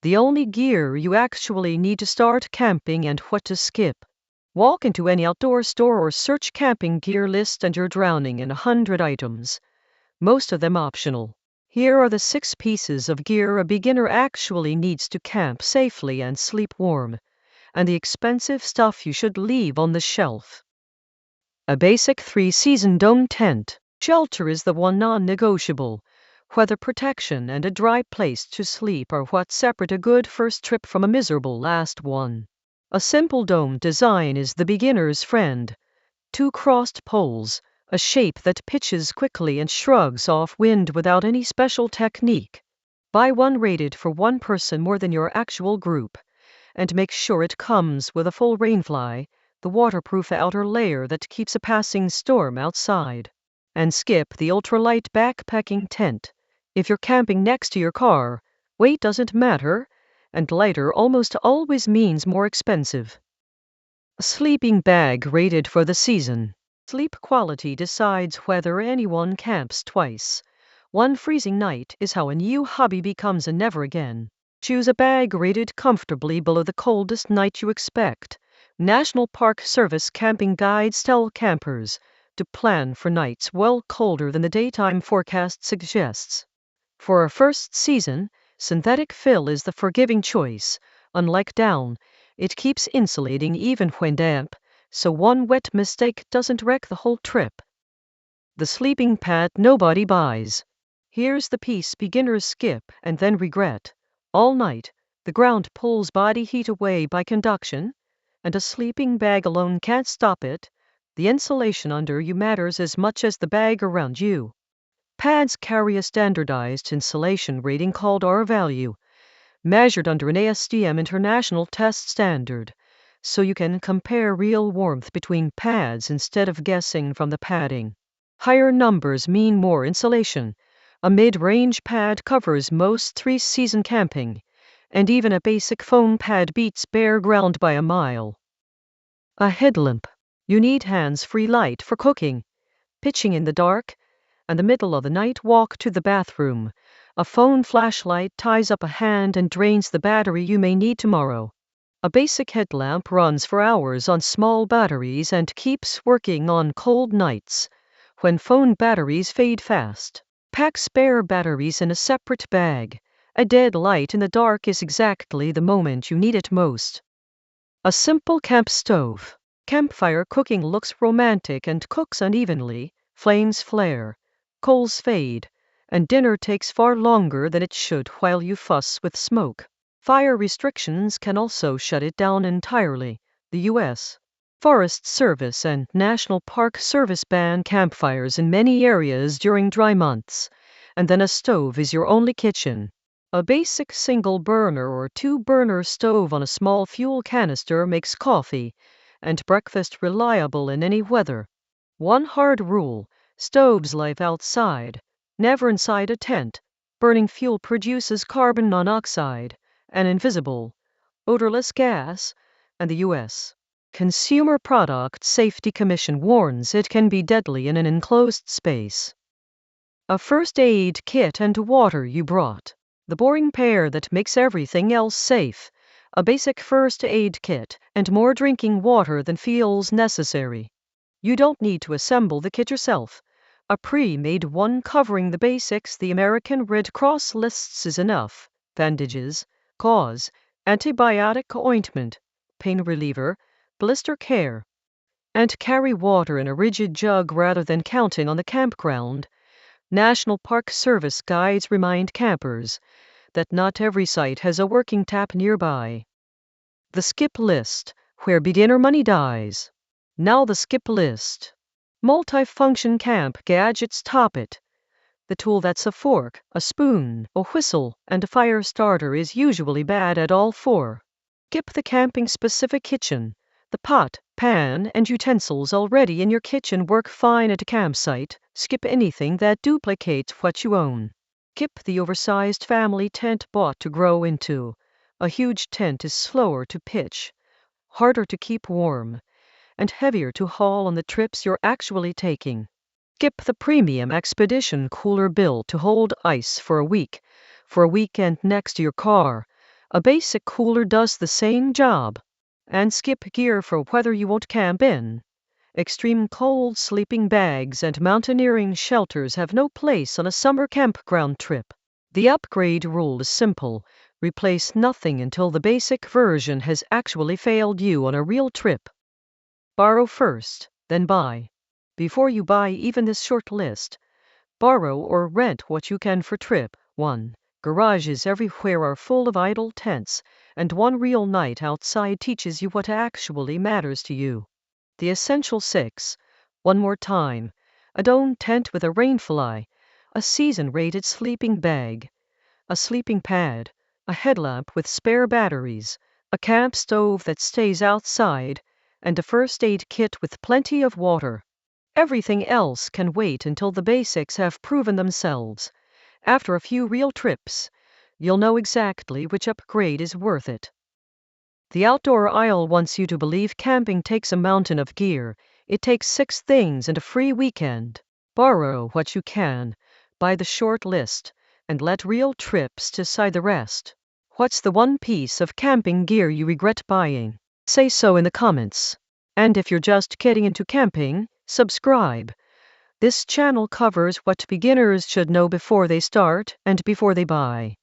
the only gear you actually need to start camping and what to skip. Walk into any outdoor store or search camping gear list and you're drowning in 100 items, most of them optional. Here are the 6 pieces of gear a beginner actually needs to camp safely and sleep warm, and the expensive stuff you should leave on the shelf. A basic 3-season dome tent. Shelter is the one non-negotiable. Weather protection and a dry place to sleep are what separate a good first trip from a miserable last one. A simple dome design is the beginner's friend. 2 crossed poles, a shape that pitches quickly and shrugs off wind without any special technique. Buy one rated for one person more than your actual group, and make sure it comes with a full rainfly, the waterproof outer layer that keeps a passing storm outside. And skip the ultralight backpacking tent. If you're camping next to your car, weight doesn't matter, and lighter almost always means more expensive. A sleeping bag rated for the season. Sleep quality decides whether anyone camps twice. One freezing night is how a new hobby becomes a never again. Choose a bag rated comfortably below the coldest night you expect. National Park Service camping guides tell campers to plan for nights well colder than the daytime forecast suggests. For a first season, synthetic fill is the forgiving choice. Unlike down, it keeps insulating even when damp, so one wet mistake doesn't wreck the whole trip. The sleeping pad nobody buys. Here's the piece beginners skip and then regret. All night, the ground pulls body heat away by conduction, and a sleeping bag alone can't stop it. The insulation under you matters as much as the bag around you. Pads carry a standardized insulation rating called R-value, measured under an ASTM international test standard, so you can compare real warmth between pads instead of guessing from the padding. Higher numbers mean more insulation. A mid-range pad covers most 3-season camping, and even a basic foam pad beats bare ground by a mile. A headlamp. You need hands-free light for cooking, pitching in the dark, and the middle of the night walk to the bathroom. A phone flashlight ties up a hand and drains the battery you may need tomorrow. A basic headlamp runs for hours on small batteries and keeps working on cold nights, when phone batteries fade fast. Pack spare batteries in a separate bag. A dead light in the dark is exactly the moment you need it most. A simple camp stove. Campfire cooking looks romantic and cooks unevenly. Flames flare, coals fade, and dinner takes far longer than it should while you fuss with smoke. Fire restrictions can also shut it down entirely. The U.S. Forest Service and National Park Service ban campfires in many areas during dry months, and then a stove is your only kitchen. A basic single burner or 2-burner stove on a small fuel canister makes coffee and breakfast reliable in any weather. One hard rule: stoves live outside, never inside a tent. Burning fuel produces carbon monoxide, an invisible, odorless gas, and the U.S. Consumer Product Safety Commission warns it can be deadly in an enclosed space. A first aid kit and water you brought. The boring pair that makes everything else safe. A basic first aid kit and more drinking water than feels necessary. You don't need to assemble the kit yourself. A pre-made one covering the basics the American Red Cross lists is enough. Bandages, gauze, antibiotic ointment, pain reliever, blister care. And carry water in a rigid jug rather than counting on the campground. National Park Service guides remind campers that not every site has a working tap nearby. The skip list, where beginner money dies. Now the skip list. Multifunction camp gadgets top it. The tool that's a fork, a spoon, a whistle, and a fire starter is usually bad at all 4. Skip the camping-specific kitchen. The pot, pan, and utensils already in your kitchen work fine at a campsite. Skip anything that duplicates what you own. Skip the oversized family tent bought to grow into. A huge tent is slower to pitch, harder to keep warm, and heavier to haul on the trips you're actually taking. Skip the premium expedition cooler built to hold ice for a week, for a weekend next to your car. A basic cooler does the same job. And skip gear for weather you won't camp in. Extreme cold sleeping bags and mountaineering shelters have no place on a summer campground trip. The upgrade rule is simple. Replace nothing until the basic version has actually failed you on a real trip. Borrow first, then buy. Before you buy even this short list, borrow or rent what you can for trip. 1. Garages everywhere are full of idle tents, and one real night outside teaches you what actually matters to you. The essential 6. One more time. A dome tent with a rainfly, a season-rated sleeping bag, a sleeping pad, a headlamp with spare batteries, a camp stove that stays outside, and a first aid kit with plenty of water. Everything else can wait until the basics have proven themselves. After a few real trips, you'll know exactly which upgrade is worth it. The outdoor aisle wants you to believe camping takes a mountain of gear. It takes 6 things and a free weekend. Borrow what you can, buy the short list, and let real trips decide the rest. What's the one piece of camping gear you regret buying? Say so in the comments. And if you're just getting into camping, subscribe. This channel covers what beginners should know before they start and before they buy.